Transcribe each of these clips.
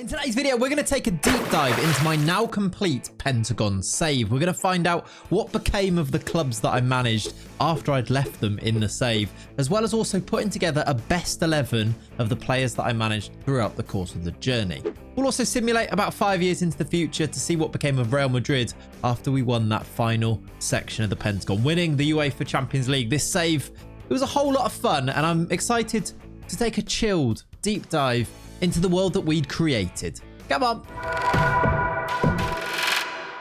In today's video, we're going to take a deep dive into my now complete Pentagon save. We're going to find out what became of the clubs that I managed after I'd left them in the save, as well as also putting together a best 11 of the players that I managed throughout the course of the journey. We'll also simulate about 5 years into the future to see what became of Real Madrid after we won that final section of the Pentagon, winning the UEFA Champions League. This save, it was a whole lot of fun, and I'm excited to take a chilled, deep dive into the world that we'd created. Come on.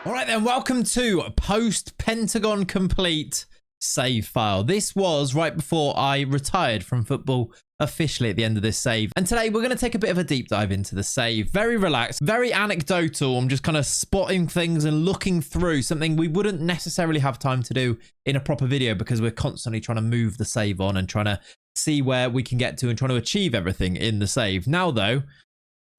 All right then, welcome to post Pentagon complete save file. This was right before I retired from football officially at the end of this save. And today we're going to take a bit of a deep dive into the save. Very relaxed, very anecdotal. I'm just kind of spotting things and looking through something we wouldn't necessarily have time to do in a proper video because we're constantly trying to move the save on and trying to see where we can get to and trying to achieve everything in the save. Now though,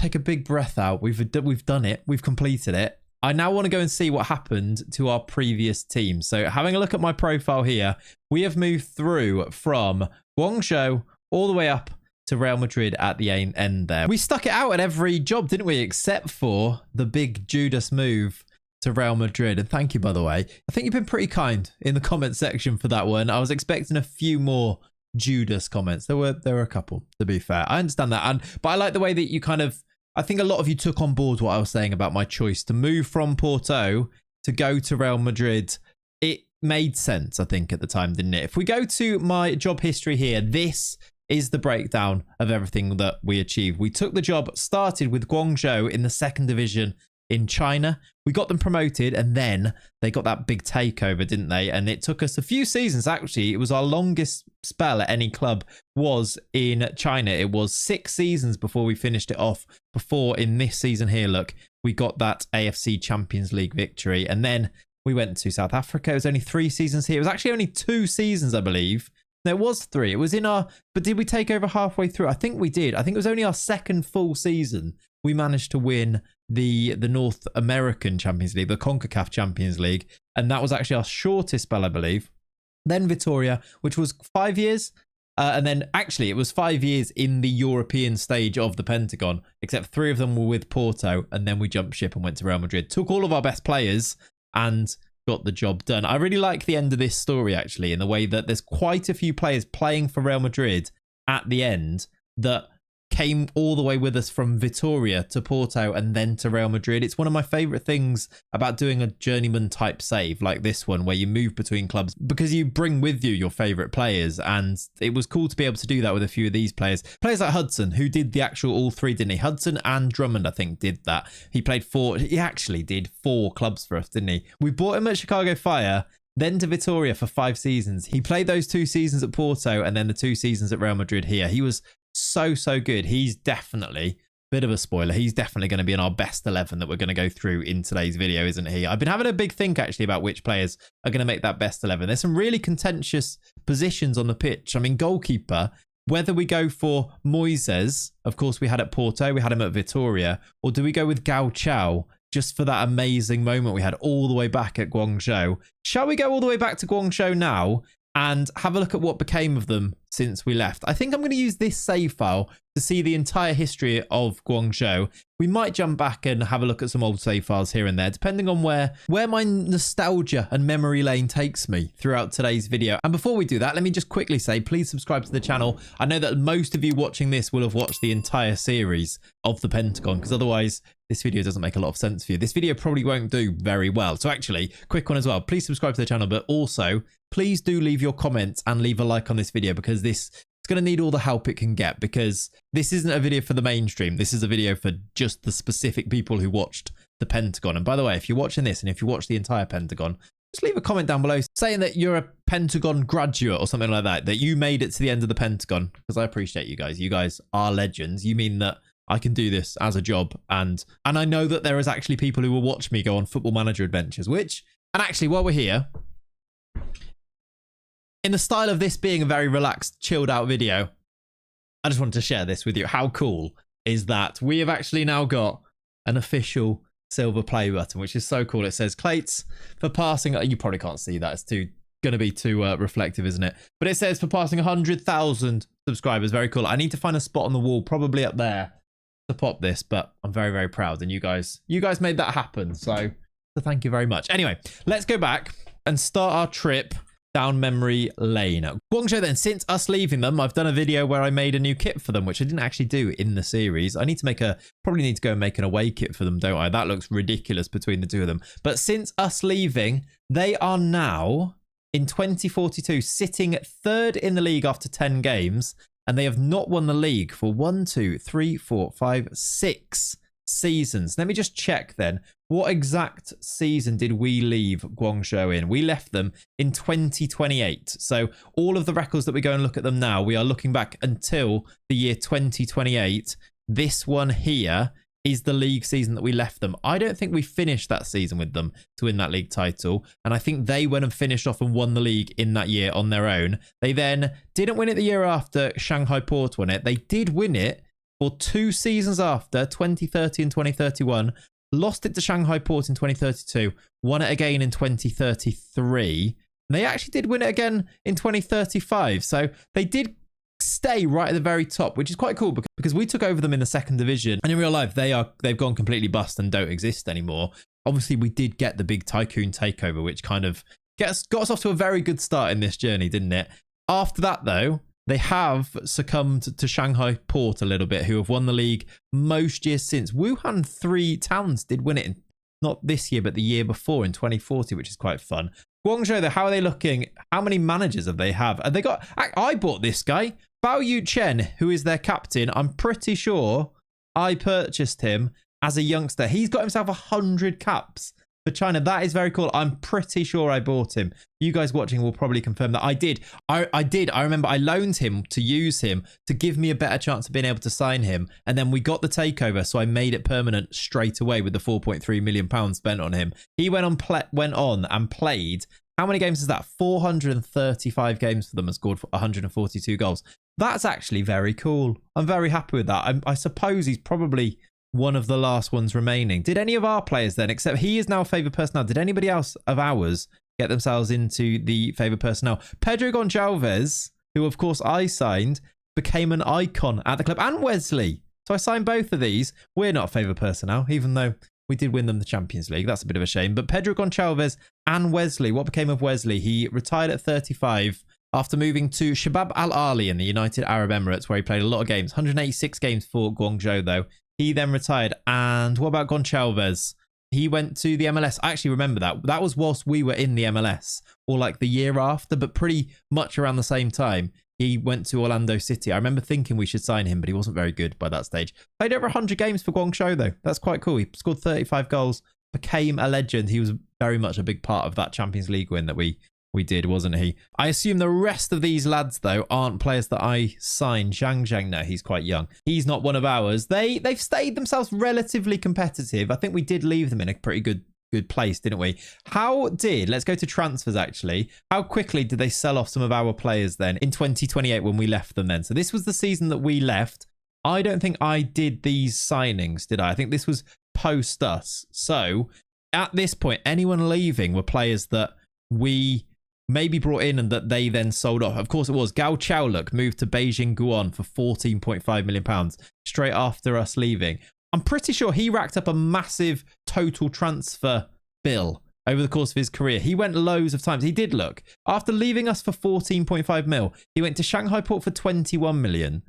take a big breath out. We've done it. We've completed it. I now want to go and see what happened to our previous team. So having a look at my profile here, we have moved through from Guangzhou all the way up to Real Madrid at the end there. We stuck it out at every job, didn't we? Except for the big Judas move to Real Madrid. And thank you, by the way. I think you've been pretty kind in the comment section for that one. I was expecting a few more Judas comments. There were a couple, to be fair. I understand that. But I like the way that you I think a lot of you took on board what I was saying about my choice to move from Porto to go to Real Madrid. It made sense, I think, at the time, didn't it? If we go to my job history here, this is the breakdown of everything that we achieved. We took the job, started with Guangzhou in the second division in China. We got them promoted and then they got that big takeover, didn't they? And it took us a few seasons, actually. It was our longest spell at any club was in China. It was 6 seasons before we finished it off. Before in this season here, look, we got that AFC Champions League victory. And then we went to South Africa. It was only 3 seasons here. It was actually only 2 seasons, I believe. There was 3. It was in our, but did we take over halfway through? I think we did. I think it was only our second full season. We managed to win the North American Champions League, the CONCACAF Champions League. And that was actually our shortest spell, I believe. Then Vitória, which was 5 years. And then actually it was 5 years in the European stage of the Pentagon, except 3 of them were with Porto. And then we jumped ship and went to Real Madrid. Took all of our best players and got the job done. I really like the end of this story, actually, in the way that there's quite a few players playing for Real Madrid at the end that came all the way with us from Vitória to Porto and then to Real Madrid. It's one of my favorite things about doing a journeyman type save like this one, where you move between clubs because you bring with you your favorite players. And it was cool to be able to do that with a few of these players. Players like Hudson, who did the actual all 3, didn't he? Hudson and Drummond, I think, did that. He actually did 4 clubs for us, didn't he? We bought him at Chicago Fire, then to Vitória for 5 seasons. He played those 2 seasons at Porto and then the 2 seasons at Real Madrid here. He was so good. He's definitely, bit of a spoiler, he's definitely going to be in our best 11 that we're going to go through in today's video, isn't he? I've been having a big think actually about which players are going to make that best 11. There's some really contentious positions on the pitch. I mean, goalkeeper, whether we go for Moises, of course we had at Porto, we had him at Vitória, or do we go with Gao Chao just for that amazing moment we had all the way back at Guangzhou? Shall we go all the way back to Guangzhou now and have a look at what became of them since we left? I think I'm going to use this save file to see the entire history of Guangzhou. We might jump back and have a look at some old save files here and there, depending on where my nostalgia and memory lane takes me throughout today's video. And before we do that, let me just quickly say, please subscribe to the channel. I know that most of you watching this will have watched the entire series of the Pentagon, because otherwise this video doesn't make a lot of sense for you. This video probably won't do very well. So actually, quick one as well. Please subscribe to the channel, but also please do leave your comments and leave a like on this video, because it's going to need all the help it can get, because this isn't a video for the mainstream. This is a video for just the specific people who watched the Pentagon. And by the way, if you're watching this and if you watch the entire Pentagon, just leave a comment down below saying that you're a Pentagon graduate or something like that you made it to the end of the Pentagon, because I appreciate you guys. You guys are legends. You mean that I can do this as a job. And I know that there is actually people who will watch me go on Football Manager adventures, and actually while we're here, in the style of this being a very relaxed, chilled out video, I just wanted to share this with you. How cool is that? We have actually now got an official silver play button, which is so cool. It says Clayts for passing. You probably can't see that. It's going to be too reflective, isn't it? But it says for passing 100,000 subscribers. Very cool. I need to find a spot on the wall, probably up there, to pop this, but I'm very, very proud. And you guys made that happen. So thank you very much. Anyway, let's go back and start our trip down memory lane. Guangzhou then, since us leaving them, I've done a video where I made a new kit for them, which I didn't actually do in the series. I need to probably need to go and make an away kit for them, don't I? That looks ridiculous between the two of them. But since us leaving, they are now in 2042 sitting at third in the league after 10 games. And they have not won the league for 6 seasons. Let me just check then. What exact season did we leave Guangzhou in? We left them in 2028. So all of the records that we go and look at them now, we are looking back until the year 2028. This one here is the league season that we left them. I don't think we finished that season with them to win that league title. And I think they went and finished off and won the league in that year on their own. They then didn't win it the year after Shanghai Porto won it. They did win it for 2 seasons after, 2030 and 2031. Lost it to Shanghai Porto in 2032. Won it again in 2033. And they actually did win it again in 2035. So they did stay right at the very top, which is quite cool because we took over them in the second division, and in real life they've gone completely bust and don't exist anymore. Obviously we did get the big tycoon takeover, which kind of got us off to a very good start in this journey, didn't it? After that though, they have succumbed to Shanghai Port a little bit, who have won the league most years since. Wuhan 3 Towns did win it, not this year but the year before in 2040, which is quite fun. Guangzhou though, how are they looking? How many managers have they have? Have they got? I bought this guy, Bao Yu Chen, who is their captain. I'm pretty sure I purchased him as a youngster. He's got himself 100 caps for China. That is very cool. I'm pretty sure I bought him. You guys watching will probably confirm that I did. I did. I remember I loaned him to use him to give me a better chance of being able to sign him. And then we got the takeover, so I made it permanent straight away with the £4.3 million spent on him. He went on and played. How many games is that? 435 games for them and scored 142 goals. That's actually very cool. I'm very happy with that. I suppose he's probably one of the last ones remaining. Did any of our players then, except he is now favoured personnel, did anybody else of ours get themselves into the favoured personnel? Pedro Gonçalves, who of course I signed, became an icon at the club, and Wesley. So I signed both of these. We're not favoured personnel, even though we did win them the Champions League. That's a bit of a shame. But Pedro Gonçalves and Wesley, what became of Wesley? He retired at 35 after moving to Shabab Al Ahly in the United Arab Emirates, where he played a lot of games. 186 games for Guangzhou, though. He then retired. And what about Gonçalves? He went to the MLS. I actually remember that. That was whilst we were in the MLS, or like the year after, but pretty much around the same time. He went to Orlando City. I remember thinking we should sign him, but he wasn't very good by that stage. Played over 100 games for Guangzhou, though. That's quite cool. He scored 35 goals, became a legend. He was very much a big part of that Champions League win that we did, wasn't he? I assume the rest of these lads, though, aren't players that I signed. Zhang, no, he's quite young. He's not one of ours. They've stayed themselves relatively competitive. I think we did leave them in a pretty good place, didn't we? Let's go to transfers actually. How quickly did they sell off some of our players then in 2028 when we left them then? So this was the season that we left. I don't think I did these signings, did I? I think this was post us. So at this point, anyone leaving were players that we maybe brought in and that they then sold off. Of course it was. Gao Chaoluk moved to Beijing Guoan for £14.5 million straight after us leaving. I'm pretty sure he racked up a massive total transfer bill over the course of his career. He went loads of times. He did look. After leaving us for 14.5 mil, he went to Shanghai Port for 21 million.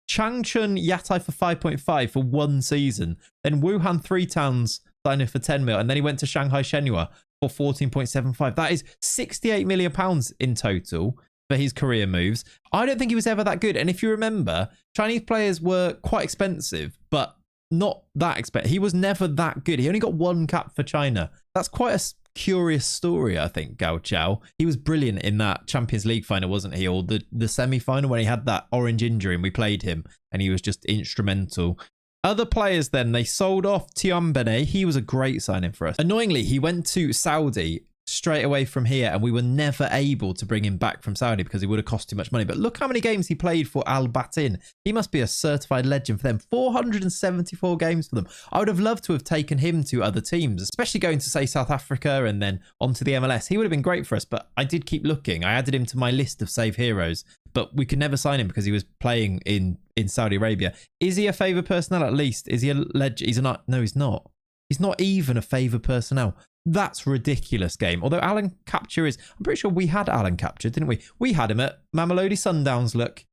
Changchun Yatai for 5.5 for 1 season. Then Wuhan 3 Towns signed him for 10 mil. And then he went to Shanghai Shenhua for 14.75. That is £68 million in total for his career moves. I don't think he was ever that good. And if you remember, Chinese players were quite expensive, but not that expensive. He was never that good. He only got 1 cap for China. That's quite a curious story, I think, Gao Chao. He was brilliant in that Champions League final, wasn't he? Or the semi-final when he had that orange injury and we played him and he was just instrumental. Other players then, they sold off Tiambene. He was a great signing for us. Annoyingly, he went to Saudi straight away from here and we were never able to bring him back from Saudi because he would have cost too much money. But look how many games he played for Al Batin. He must be a certified legend for them. 474 games for them. I would have loved to have taken him to other teams, especially going to, say, South Africa and then onto the MLS. He would have been great for us, but I did keep looking. I added him to my list of save heroes, but we could never sign him because he was playing in Saudi Arabia. Is he a favoured personnel at least? Is he a legend? He's not. No, he's not. He's not even a favoured personnel. That's ridiculous game. Although Alan Capture is, I'm pretty sure we had Alan Capture, didn't we? We had him at Mamelodi Sundowns, look.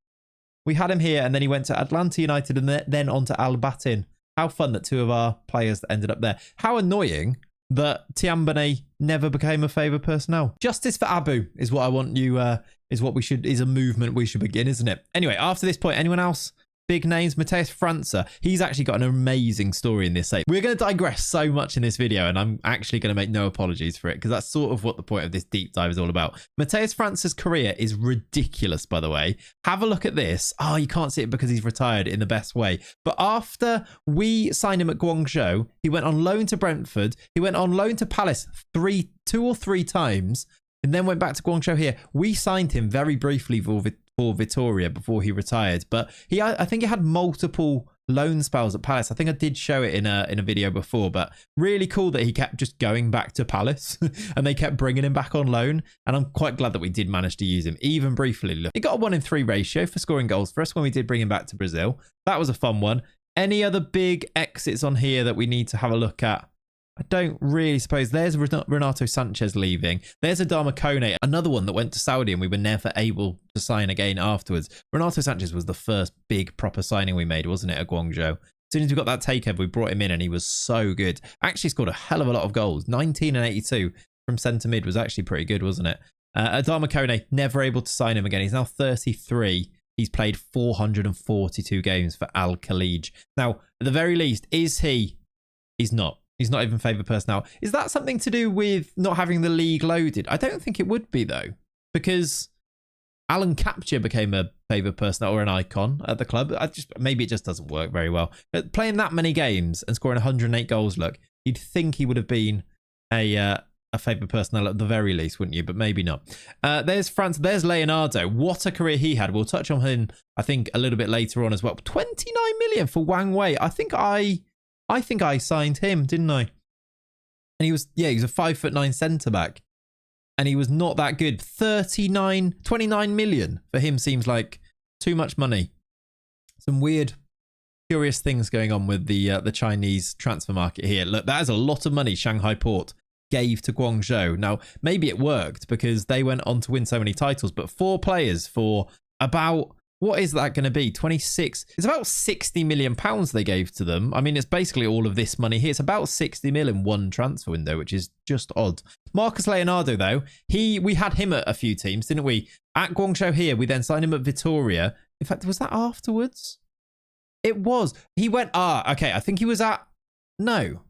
We had him here and then he went to Atlanta United and then on to Al Batin. How fun that two of our players ended up there. How annoying that Tiambane never became a favoured personnel. Justice for Abu is what I want you, is a movement we should begin, isn't it? Anyway, after this point, anyone else? Big names, Mateus França. He's actually got an amazing story in this save. We're going to digress so much in this video, and I'm actually going to make no apologies for it, because that's sort of what the point of this deep dive is all about. Mateus França's career is ridiculous, by the way. Have a look at this. Oh, you can't see it because he's retired in the best way. But after we signed him at Guangzhou, he went on loan to Brentford. He went on loan to Palace two or three times, and then went back to Guangzhou here. We signed him very briefly for Vitória before he retired, but I think he had multiple loan spells at Palace. I think I did show it in a video before, but really cool that he kept just going back to Palace and they kept bringing him back on loan, and I'm quite glad that we did manage to use him even briefly. Look, he got a 1-in-3 ratio for scoring goals for us when we did bring him back to Brazil. That was a fun one. Any other big exits on here that we need to have a look at? I don't really suppose. There's Renato Sanchez leaving. There's Adama Kone, another one that went to Saudi and we were never able to sign again afterwards. Renato Sanchez was the first big proper signing we made, wasn't it, at Guangzhou? As soon as we got that takeover, we brought him in and he was so good. Actually scored a hell of a lot of goals. 19 and 82 from centre mid was actually pretty good, wasn't it? Adama Kone, never able to sign him again. He's now 33. He's played 442 games for Al Khalij. Now, at the very least, is he? He's not. He's not even favoured personnel. Is that something to do with not having the league loaded? I don't think it would be, though, because Alan Capture became a favoured personnel or an icon at the club. Maybe it just doesn't work very well. But playing that many games and scoring 108 goals, look, you'd think he would have been a favoured personnel at the very least, wouldn't you? But maybe not. There's France. There's Leonardo. What a career he had. We'll touch on him, I think, a little bit later on as well. 29 million for Wang Wei. I think I signed him, didn't I? And he was a 5'9" centre back. And he was not that good. 29 million for him seems like too much money. Some weird, curious things going on with the Chinese transfer market here. Look, that is a lot of money Shanghai Port gave to Guangzhou. Now, maybe it worked because they went on to win so many titles, but 4 players for about... What is that going to be? 26. It's about 60 million pounds they gave to them. I mean, it's basically all of this money here. It's about 60 mil in one transfer window, which is just odd. Marcus Leonardo, though, we had him at a few teams, didn't we? At Guangzhou here, we then signed him at Vitória. In fact, was that afterwards? It was. He went, okay. I think he was at, no.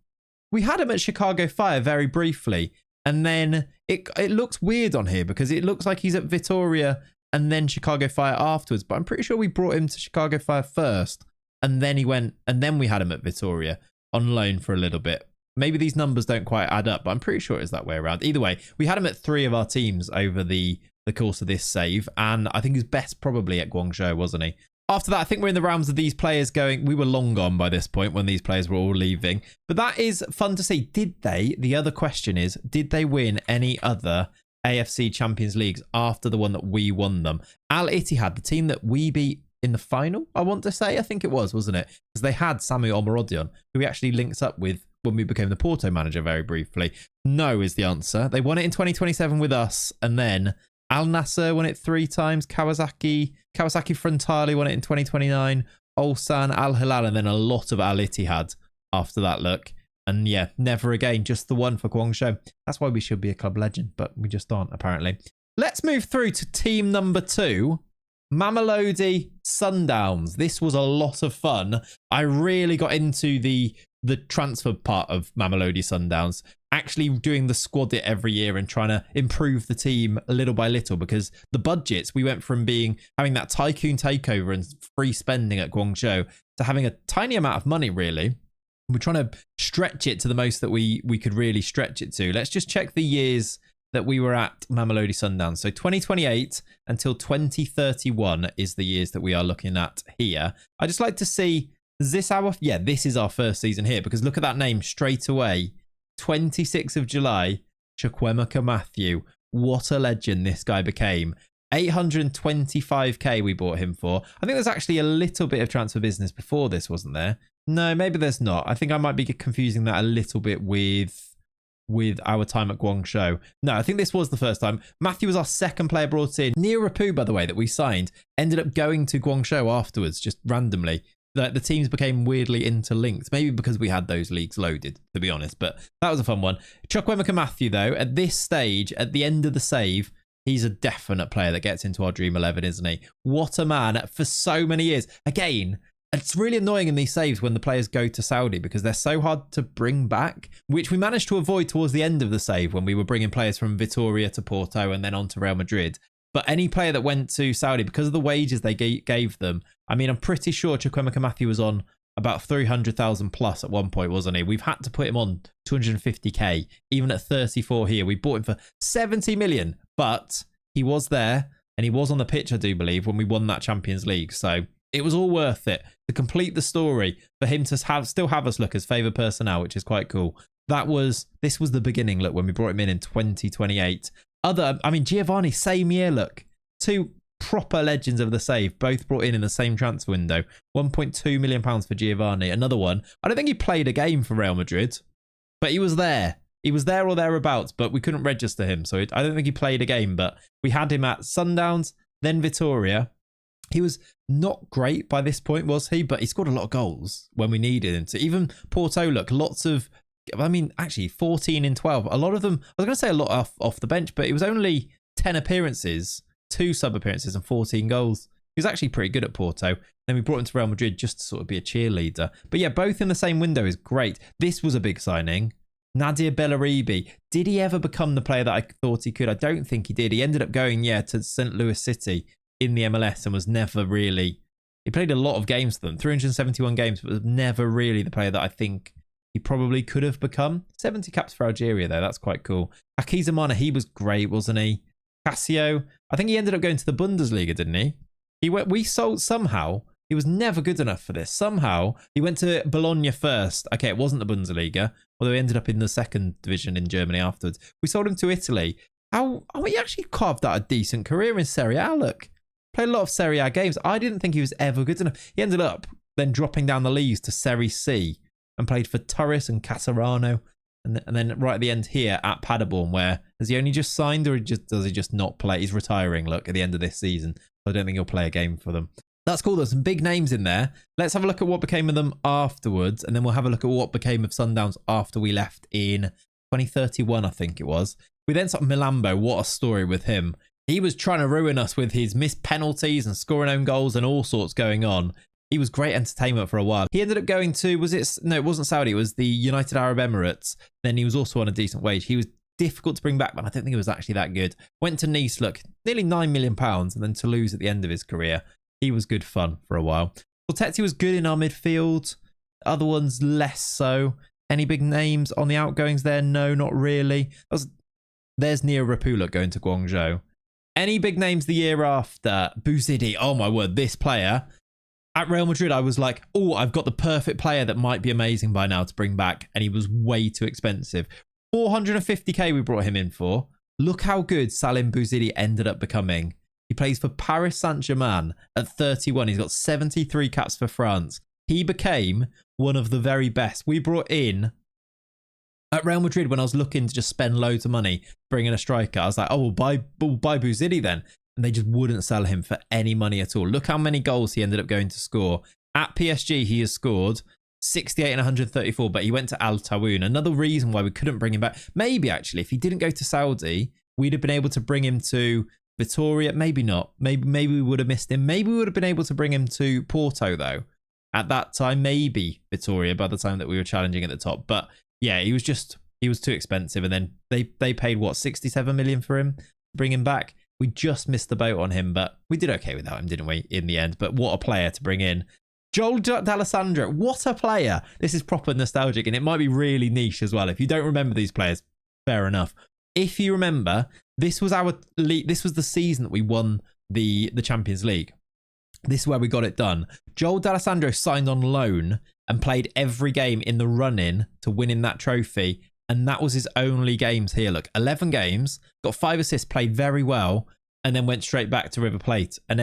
We had him at Chicago Fire very briefly. And then it looks weird on here because it looks like he's at Vitória and then Chicago Fire afterwards. But I'm pretty sure we brought him to Chicago Fire first. And then he went, and then we had him at Vitória on loan for a little bit. Maybe these numbers don't quite add up, but I'm pretty sure it's that way around. Either way, we had him at 3 of our teams over the course of this save. And I think he was best probably at Guangzhou, wasn't he? After that, I think we're in the realms of these players going, we were long gone by this point when these players were all leaving. But that is fun to see. The other question is, did they win any other AFC Champions Leagues after the one that we won them? Al Ittihad, the team that we beat in the final, I want to say. I think it was, wasn't it? Because they had Sami Omarodion, who we actually linked up with when we became the Porto manager very briefly. No is the answer. They won it in 2027 with us, and then Al Nassr won it 3 times. Kawasaki Frontale won it in 2029. Ulsan, Al Hilal, and then a lot of Al Ittihad after that, look. And yeah, never again, just the one for Guangzhou. That's why we should be a club legend, but we just aren't, apparently. Let's move through to team number 2, Mamelodi Sundowns. This was a lot of fun. I really got into the transfer part of Mamelodi Sundowns, actually doing the squad it every year and trying to improve the team little by little, because the budgets, we went from having that tycoon takeover and free spending at Guangzhou to having a tiny amount of money, really. We're trying to stretch it to the most that we could really stretch it to. Let's just check the years that we were at Mamelodi Sundowns. So 2028 until 2031 is the years that we are looking at here. I just like to see, is this this is our first season here, because look at that name straight away. 26th of July, Chukwuemeka Matthew. What a legend this guy became. 825k we bought him for. I think there's actually a little bit of transfer business before this, wasn't there? No, maybe there's not. I think I might be confusing that a little bit with our time at Guangzhou. No, I think this was the first time. Matthew was our second player brought in. Near Rapu, by the way, that we signed, ended up going to Guangzhou afterwards, just randomly. Like, the teams became weirdly interlinked, maybe because we had those leagues loaded, to be honest. But that was a fun one. Chukwuemeka Matthew, though, at this stage, at the end of the save, he's a definite player that gets into our Dream 11, isn't he? What a man for so many years. Again, it's really annoying in these saves when the players go to Saudi because they're so hard to bring back, which we managed to avoid towards the end of the save when we were bringing players from Vitória to Porto and then on to Real Madrid. But any player that went to Saudi, because of the wages they gave them, I mean, I'm pretty sure Chukwuemeka Matthew was on about 300,000 plus at one point, wasn't he? We've had to put him on 250k, even at 34 here. We bought him for 70 million, but he was there and he was on the pitch, I do believe, when we won that Champions League. So it was all worth it to complete the story for him to still have us look as favoured personnel, which is quite cool. This was the beginning, look, when we brought him in 2028. Giovanni, same year, look. Two proper legends of the save, both brought in the same transfer window. £1.2 million for Giovanni. Another one. I don't think he played a game for Real Madrid, but he was there. He was there or thereabouts, but we couldn't register him. So I don't think he played a game, but we had him at Sundowns, then Vitória. He was not great by this point, was he? But he scored a lot of goals when we needed him to. Even Porto, look, actually 14 in 12. A lot of them, I was going to say a lot off the bench, but it was only 10 appearances, 2 sub appearances and 14 goals. He was actually pretty good at Porto. Then we brought him to Real Madrid just to sort of be a cheerleader. But yeah, both in the same window is great. This was a big signing. Nadir Bellaribi. Did he ever become the player that I thought he could? I don't think he did. He ended up going, to St. Louis City in the MLS and was never really... He played a lot of games for them, 371 games, but was never really the player that I think he probably could have become. 70 caps for Algeria, though. That's quite cool. Hakizimana, he was great, wasn't he? Casio, I think he ended up going to the Bundesliga, didn't he? We sold somehow. He was never good enough for this. Somehow, he went to Bologna first. Okay, it wasn't the Bundesliga, although he ended up in the second division in Germany afterwards. We sold him to Italy. He actually carved out a decent career in Serie A, look. Played a lot of Serie A games. I didn't think he was ever good enough. He ended up then dropping down the leagues to Serie C and played for Turris and Caserano. And then right at the end here at Paderborn, where has he only just signed or does he just not play? He's retiring, look, at the end of this season. So I don't think he'll play a game for them. That's cool. There's some big names in there. Let's have a look at what became of them afterwards. And then we'll have a look at what became of Sundowns after we left in 2031, I think it was. We then saw Milambo. What a story with him. He was trying to ruin us with his missed penalties and scoring own goals and all sorts going on. He was great entertainment for a while. He ended up going to, it wasn't Saudi, it was the United Arab Emirates. Then he was also on a decent wage. He was difficult to bring back, but I don't think he was actually that good. Went to Nice, look, nearly £9 million, and then Toulouse at the end of his career. He was good fun for a while. Cortetti was good in our midfield. Other ones, less so. Any big names on the outgoings there? No, not really. There's Nia Rapula going to Guangzhou. Any big names the year after? Bouzidi. Oh my word, this player. At Real Madrid, I was like, oh, I've got the perfect player that might be amazing by now to bring back. And he was way too expensive. 450k we brought him in for. Look how good Salim Bouzidi ended up becoming. He plays for Paris Saint-Germain at 31. He's got 73 caps for France. He became one of the very best. We brought in at Real Madrid when I was looking to just spend loads of money bringing a striker. I was like, we'll buy Bouzidi then. And they just wouldn't sell him for any money at all. Look how many goals he ended up going to score. At PSG, he has scored 68 and 134, but he went to Al Tawoun. Another reason why we couldn't bring him back. Maybe, actually, if he didn't go to Saudi, we'd have been able to bring him to Vitória. Maybe not. Maybe we would have missed him. Maybe we would have been able to bring him to Porto, though. At that time, maybe Vitória by the time that we were challenging at the top. But yeah, he was too expensive. And then they paid, 67 million for him to bring him back. We just missed the boat on him, but we did okay without him, didn't we, in the end? But what a player to bring in. Joel D'Alessandro, what a player. This is proper nostalgic, and it might be really niche as well. If you don't remember these players, fair enough. If you remember, this was the season that we won the Champions League. This is where we got it done. Joel D'Alessandro signed on loan and played every game in the run-in to winning that trophy. And that was his only games here. Look, 11 games, got 5 assists, played very well. and then went straight back to River Plate and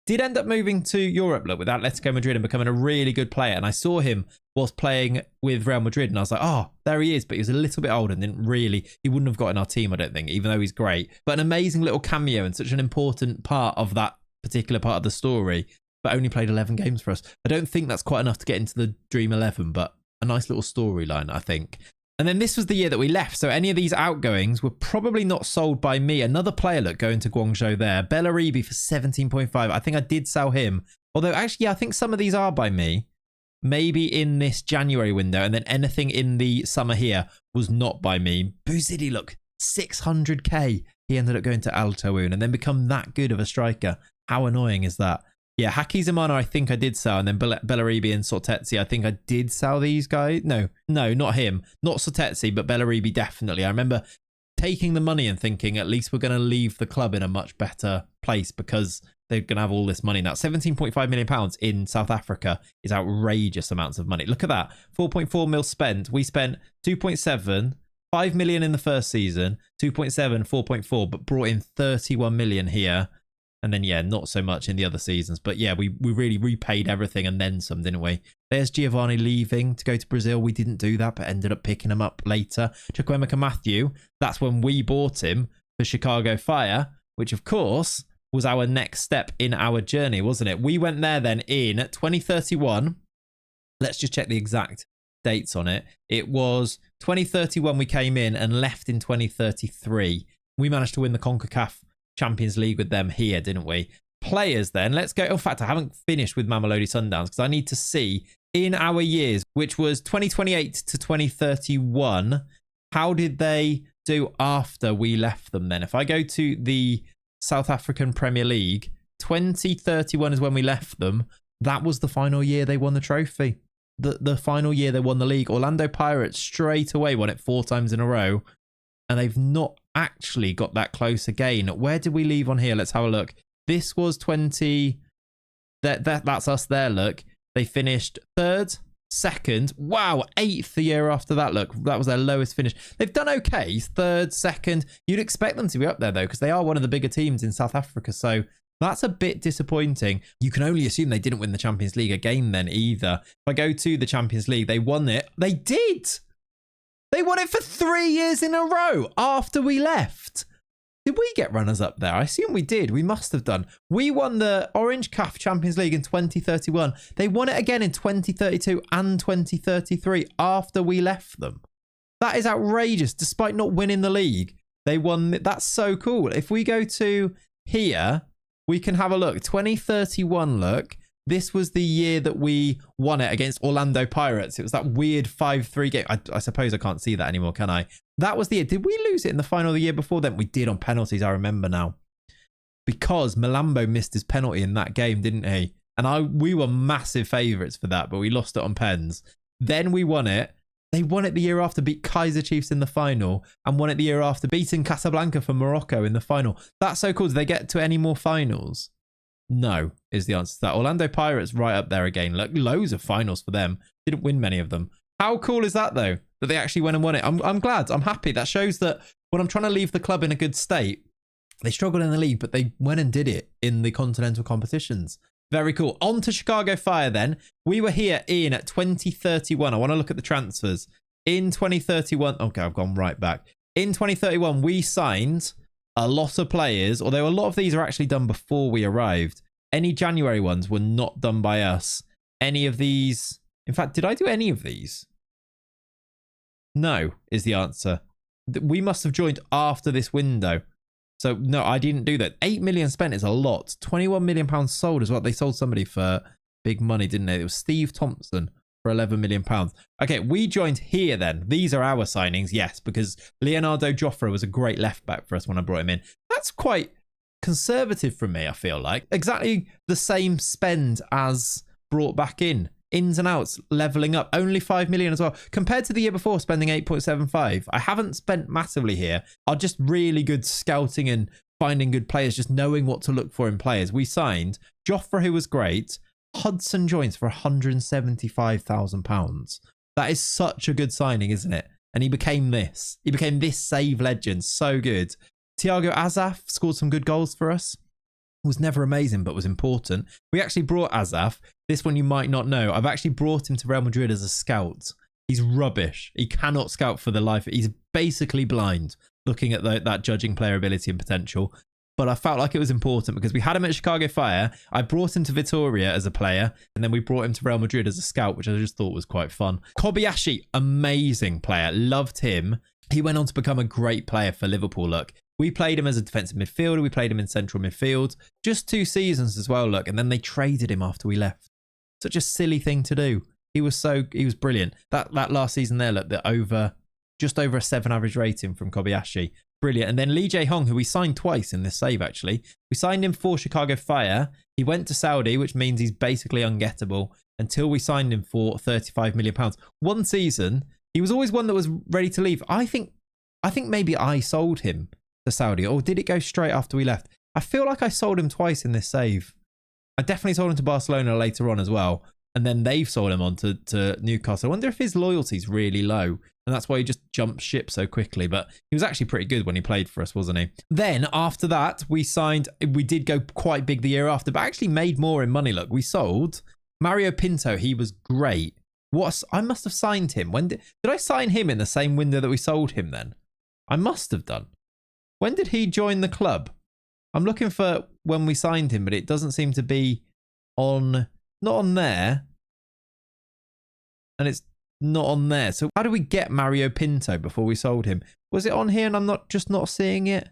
did end up moving to Europe, look, with Atletico Madrid and becoming a really good player. And I saw him whilst playing with Real Madrid, and I was like, oh, there he is. But he was a little bit older and he wouldn't have got in our team, I don't think, even though he's great. But an amazing little cameo and such an important part of that particular part of the story, but only played 11 games for us. I don't think that's quite enough to get into the Dream 11, but a nice little storyline, I think. And then this was the year that we left. So any of these outgoings were probably not sold by me. Another player, look, going to Guangzhou there. Bellaribi for 17.5. I think I did sell him. Although, actually, yeah, I think some of these are by me. Maybe in this January window. And then anything in the summer here was not by me. Bouzidi, look, 600k. He ended up going to Al Tawoun and then become that good of a striker. How annoying is that? Yeah, Hakizimana, I think I did sell. And then Bellaribi and Sortetsi, I think I did sell these guys. No, not him. Not Sortetsi, but Bellaribi definitely. I remember taking the money and thinking, at least we're going to leave the club in a much better place because they're going to have all this money now. £17.5 million in South Africa is outrageous amounts of money. Look at that. 4.4 mil spent. We spent 2.7, 5 million in the first season, 2.7, 4.4, but brought in 31 million here. And then, yeah, not so much in the other seasons. But yeah, we really repaid everything and then some, didn't we? There's Giovanni leaving to go to Brazil. We didn't do that, but ended up picking him up later. Chukwuemeka Matthew, that's when we bought him for Chicago Fire, which, of course, was our next step in our journey, wasn't it? We went there then in 2031. Let's just check the exact dates on it. It was 2031 we came in and left in 2033. We managed to win the CONCACAF Champions League with them here, didn't we? Players then, let's go. In fact, I haven't finished with Mamelodi Sundowns because I need to see in our years, which was 2028 to 2031, how did they do after we left them then? If I go to the South African Premier League, 2031 is when we left them. That was the final year they won the trophy. The final year they won the league. Orlando Pirates straight away won it 4 times in a row. And they've not actually got that close again. Where did we leave on here? Let's have a look. This was 20. That's us there, look. They finished 3rd, 2nd. Wow, 8th the year after that, look. That was their lowest finish. They've done okay. 3rd, 2nd. You'd expect them to be up there, though, because they are one of the bigger teams in South Africa. So that's a bit disappointing. You can only assume they didn't win the Champions League again then either. If I go to the Champions League, they won it. They did. They won it for 3 years in a row after we left. Did we get runners up there? I assume we did. We must have done. We won the Orange CAF Champions League in 2031. They won it again in 2032 and 2033 after we left them. That is outrageous. Despite not winning the league, they won. That's so cool. If we go to here, we can have a look. 2031, look. This was the year that we won it against Orlando Pirates. It was that weird 5-3 game. I suppose I can't see that anymore, can I? That was the year. Did we lose it in the final the year before then? We did on penalties, I remember now. Because Malambo missed his penalty in that game, didn't he? And we were massive favourites for that, but we lost it on pens. Then we won it. They won it the year after, beat Kaiser Chiefs in the final, and won it the year after, beating Casablanca for Morocco in the final. That's so cool. Did they get to any more finals? No, is the answer to that. Orlando Pirates right up there again. Look, loads of finals for them. Didn't win many of them. How cool is that, though, that they actually went and won it? I'm glad. I'm happy. That shows that when I'm trying to leave the club in a good state, they struggled in the league, but they went and did it in the continental competitions. Very cool. On to Chicago Fire then. We were here in 2031. I want to look at the transfers. In 2031, okay, I've gone right back. In 2031, we signed a lot of players, although a lot of these are actually done before we arrived. Any January ones were not done by us. Any of these... In fact, did I do any of these? No, is the answer. We must have joined after this window. So, no, I didn't do that. 8 million spent is a lot. 21 million pounds sold is what they sold somebody for big money, didn't they? It was Steve Thompson for 11 million pounds. Okay, we joined here then. These are our signings, yes, because Leonardo Joffre was a great left back for us when I brought him in. That's quite conservative from me, I feel like. Exactly the same spend as brought back in. Ins and outs, levelling up, only 5 million as well. Compared to the year before, spending 8.75. I haven't spent massively here. Are just really good scouting and finding good players, just knowing what to look for in players. We signed Joffre, who was great. Hudson Joints for £175,000. That is such a good signing, isn't it? And he became this. He became this save legend. So good. Thiago Azaf scored some good goals for us. Was never amazing, but was important. We actually brought Azaf. This one you might not know. I've actually brought him to Real Madrid as a scout. He's rubbish. He cannot scout for the life. He's basically blind looking at that judging player ability and potential. But I felt like it was important because we had him at Chicago Fire. I brought him to Vitória as a player, and then we brought him to Real Madrid as a scout, which I just thought was quite fun. Kobayashi, amazing player. Loved him. He went on to become a great player for Liverpool, look. We played him as a defensive midfielder. We played him in central midfield. Just 2 seasons as well, look. And then they traded him after we left. Such a silly thing to do. He was brilliant. That last season there, look, just over a 7 average rating from Kobayashi. Brilliant. And then Lee Jae-hong, who we signed twice in this save, actually. We signed him for Chicago Fire. He went to Saudi, which means he's basically ungettable until we signed him for £35 million. 1 season. He was always one that was ready to leave. I think maybe I sold him to Saudi, or did it go straight after we left? I feel like I sold him twice in this save. I definitely sold him to Barcelona later on as well, and then they've sold him on to Newcastle. I wonder if his loyalty's really low, and that's why he just jumped ship so quickly, but he was actually pretty good when he played for us, wasn't he? Then, after that, we did go quite big the year after, but actually made more in money. Look, we sold Mario Pinto. He was great. I must have signed him. When did I sign him in the same window that we sold him then? I must have done. When did he join the club? I'm looking for when we signed him, but it doesn't seem to be not on there. And it's not on there. So how do we get Mario Pinto before we sold him? Was it on here and I'm not seeing it?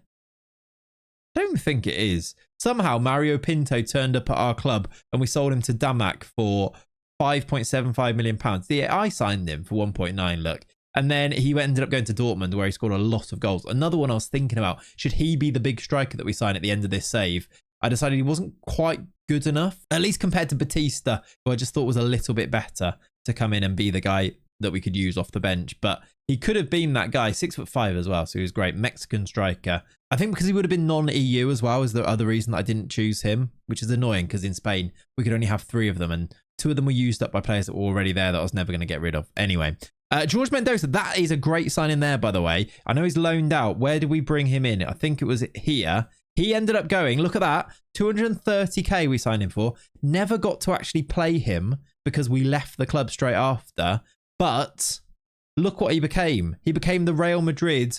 I don't think it is. Somehow Mario Pinto turned up at our club and we sold him to Damac for £5.75 million. Yeah, I signed him for 1.9, look. And then he ended up going to Dortmund, where he scored a lot of goals. Another one I was thinking about, should he be the big striker that we sign at the end of this save? I decided he wasn't quite good enough, at least compared to Batista, who I just thought was a little bit better to come in and be the guy that we could use off the bench. But he could have been that guy, 6'5" as well, so he was great. Mexican striker. I think because he would have been non-EU as well is the other reason that I didn't choose him, which is annoying because in Spain, we could only have 3 of them, and 2 of them were used up by players that were already there that I was never going to get rid of. Anyway. George Mendoza, that is a great sign in there, by the way. I know he's loaned out. Where did we bring him in? I think it was here. He ended up going, look at that, 230k we signed him for. Never got to actually play him because we left the club straight after. But look what he became. He became the Real Madrid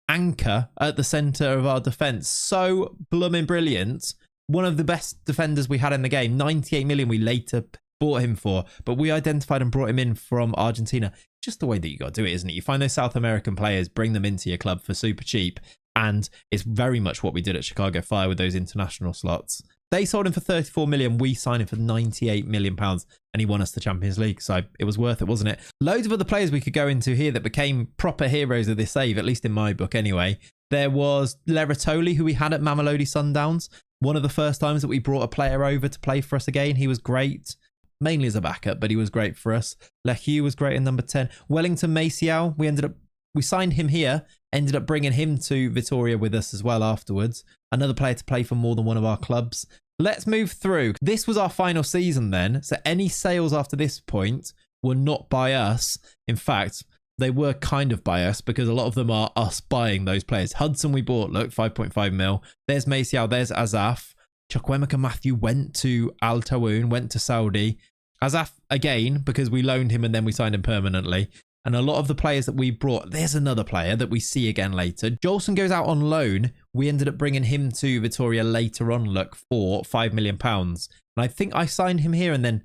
anchor at the centre of our defence. So blooming brilliant. One of the best defenders we had in the game. 98 million we later bought him for, but we identified and brought him in from Argentina. Just the way that you got to do it, isn't it? You find those South American players, bring them into your club for super cheap, and it's very much what we did at Chicago Fire with those international slots. They sold him for 34 million. We signed him for 98 million pounds, and he won us the Champions League. So it was worth it, wasn't it? Loads of other players we could go into here that became proper heroes of this save, at least in my book anyway. There was Leratoli, who we had at Mamelodi Sundowns. One of the first times that we brought a player over to play for us again. He was great. Mainly as a backup, but he was great for us. Lehu was great in number 10. Wellington Maciel, we signed him here, ended up bringing him to Vitória with us as well afterwards. Another player to play for more than one of our clubs. Let's move through. This was our final season then, so any sales after this point were not by us. In fact, they were kind of by us because a lot of them are us buying those players. Hudson we bought, look, 5.5 mil. There's Maciel, there's Azaf. Chukwuemeka Matthew went to Al Tawoun, went to Saudi. Azaf again, because we loaned him and then we signed him permanently. And a lot of the players that we brought, there's another player that we see again later. Jolson goes out on loan. We ended up bringing him to Vitória later on, look, for £5 million. And I think I signed him here and then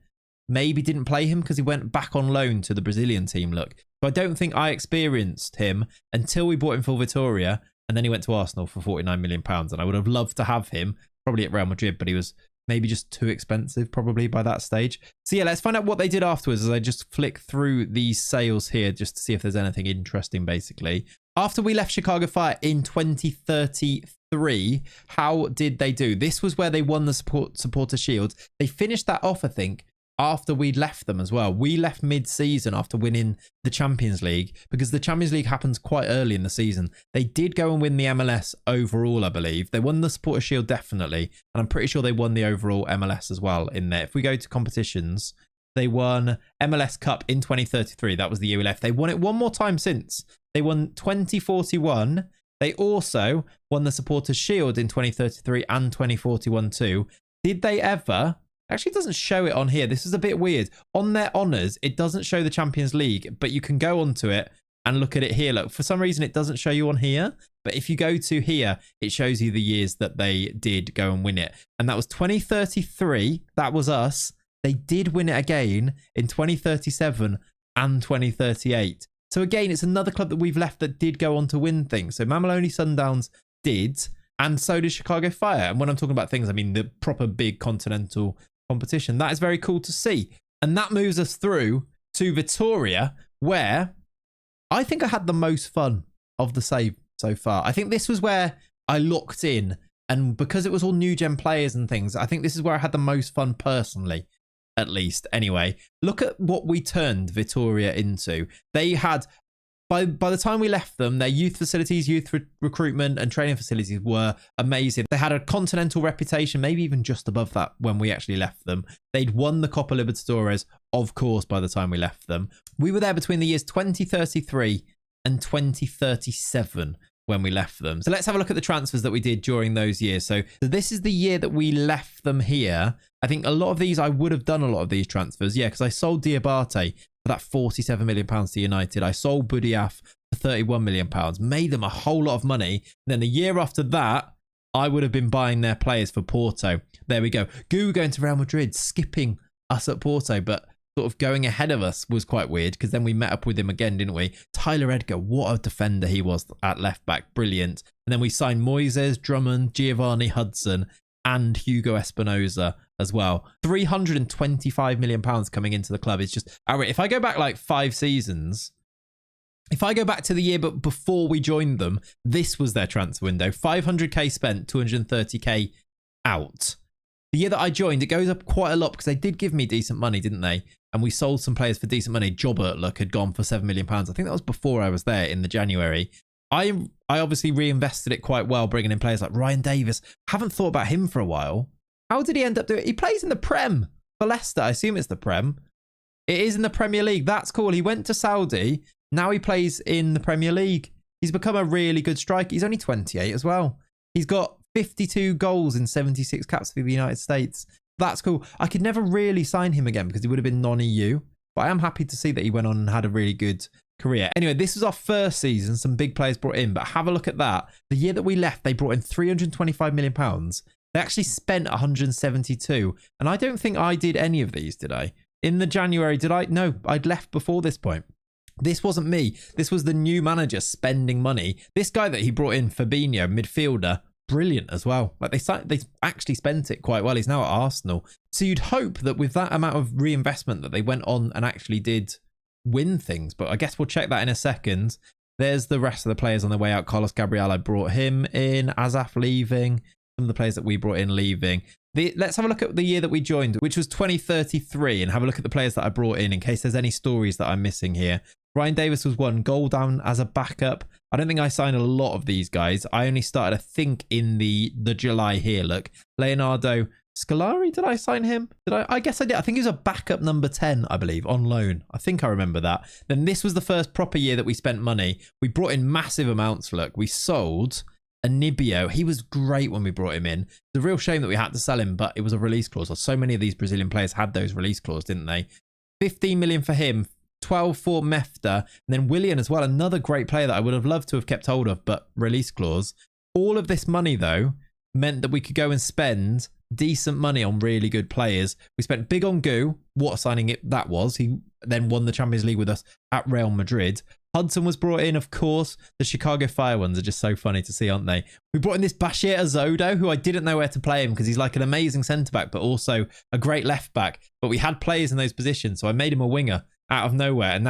maybe didn't play him because he went back on loan to the Brazilian team, look. So I don't think I experienced him until we bought him for Vitória. And then he went to Arsenal for £49 million. And I would have loved to have him probably at Real Madrid, but he was maybe just too expensive probably by that stage. So yeah, let's find out what they did afterwards as I just flick through these sales here just to see if there's anything interesting basically. After we left Chicago Fire in 2033, how did they do? This was where they won the supporter shield. They finished that off, I think, after we'd left them as well. We left mid-season after winning the Champions League because the Champions League happens quite early in the season. They did go and win the MLS overall, I believe. They won the Supporter Shield definitely, and I'm pretty sure they won the overall MLS as well in there. If we go to competitions, they won MLS Cup in 2033. That was the year we left. They won it one more time since. They won 2041 They also won the Supporters' Shield in 2033 and 2041 too. Did they ever? Actually, it doesn't show it on here. This is a bit weird. On their honours, it doesn't show the Champions League, but you can go onto it and look at it here. Look, for some reason, it doesn't show you on here. But if you go to here, it shows you the years that they did go and win it. And that was 2033. That was us. They did win it again in 2037 and 2038. So again, it's another club that we've left that did go on to win things. So Mamelodi Sundowns did, and so did Chicago Fire. And when I'm talking about things, I mean the proper big continental competition. That is very cool to see. And that moves us through to Vitória, where I think I had the most fun of the save so far. I think this was where I locked in. And because it was all new gen players and things, I think this is where I had the most fun personally. At least. Anyway, look at what we turned Vitória into. They had, by the time we left them, their youth facilities, recruitment and training facilities were amazing. They had a continental reputation, maybe even just above that when we actually left them. They'd won the Copa Libertadores, of course, by the time we left them. We were there between the years 2033 and 2037 when we left them. So let's have a look at the transfers that we did during those years. So this is the year that we left them here. I think a lot of these, I would have done a lot of these transfers. Yeah, because I sold Diabate for that £47 million to United. I sold Budiaf for £31 million, made them a whole lot of money. And then the year after that, I would have been buying their players for Porto. There we go. Gu going to Real Madrid, skipping us at Porto, but sort of going ahead of us was quite weird because then we met up with him again, didn't we? Tyler Edgar, what a defender he was at left back. Brilliant. And then we signed Moises, Drummond, Giovanni Hudson and Hugo Espinosa as well. £325 million coming into the club. It's just, if I go back like 5 seasons, if I go back to the year but before we joined them, this was their transfer window. 500k spent, 230k out. The year that I joined, it goes up quite a lot because they did give me decent money, didn't they? And we sold some players for decent money. Jobert, look, had gone for £7 million. I think that was before I was there in the January. I obviously reinvested it quite well, bringing in players like Ryan Davis. Haven't thought about him for a while. How did he end up doing it? He plays in the Prem for Leicester. I assume it's the Prem. It is in the Premier League. That's cool. He went to Saudi. Now he plays in the Premier League. He's become a really good striker. He's only 28 as well. He's got 52 goals in 76 caps for the United States. That's cool. I could never really sign him again because he would have been non-EU. But I am happy to see that he went on and had a really good career. Anyway, this was our first season. Some big players brought in. But have a look at that. The year that we left, they brought in £325 million. They actually spent 172. And I don't think I did any of these, did I? In the January, did I? No, I'd left before this point. This wasn't me. This was the new manager spending money. This guy that he brought in, Fabinho, midfielder, brilliant as well. Like they actually spent it quite well. He's now at Arsenal. So you'd hope that with that amount of reinvestment that they went on and actually did win things. But I guess we'll check that in a second. There's the rest of the players on their way out. Carlos Gabriel, I brought him in. Azaf leaving. Some of the players that we brought in leaving. Let's have a look at the year that we joined, which was 2033, and have a look at the players that I brought in case there's any stories that I'm missing here. Ryan Davis was one. Goal down as a backup. I don't think I signed a lot of these guys. I only started, I think, in the July here. Look, Leonardo Scolari, did I sign him? Did I? I guess I did. I think he was a backup number 10, I believe, on loan. I think I remember that. Then this was the first proper year that we spent money. We brought in massive amounts. Look, we sold Anibio. He was great when we brought him in. It's a real shame that we had to sell him, but it was a release clause. So many of these Brazilian players had those release clauses, didn't they? 15 million for him. 12 for Mefta, and then Willian as well, another great player that I would have loved to have kept hold of, but release clause. All of this money, though, meant that we could go and spend decent money on really good players. We spent big on Gu. What a signing that was. He then won the Champions League with us at Real Madrid. Hudson was brought in, of course. The Chicago Fire ones are just so funny to see, aren't they? We brought in this Bashir Azodo, who I didn't know where to play him because he's like an amazing centre-back, but also a great left-back. But we had players in those positions, so I made him a winger out of nowhere, and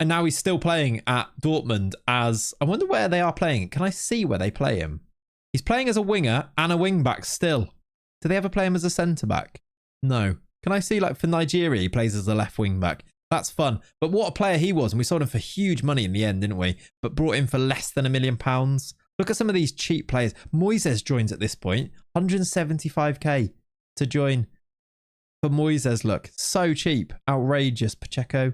now he's still playing at Dortmund as, I wonder where they are playing. Can I see where they play him? He's playing as a winger and a wing back still. Do they ever play him as a centre back? No. Can I see, like, for Nigeria he plays as a left wing back? That's fun. But what a player he was, and we sold him for huge money in the end, didn't we? But brought him for less than £1 million. Look at some of these cheap players. Moises joins at this point, 175k to join for Moises. Look, so cheap, outrageous. Pacheco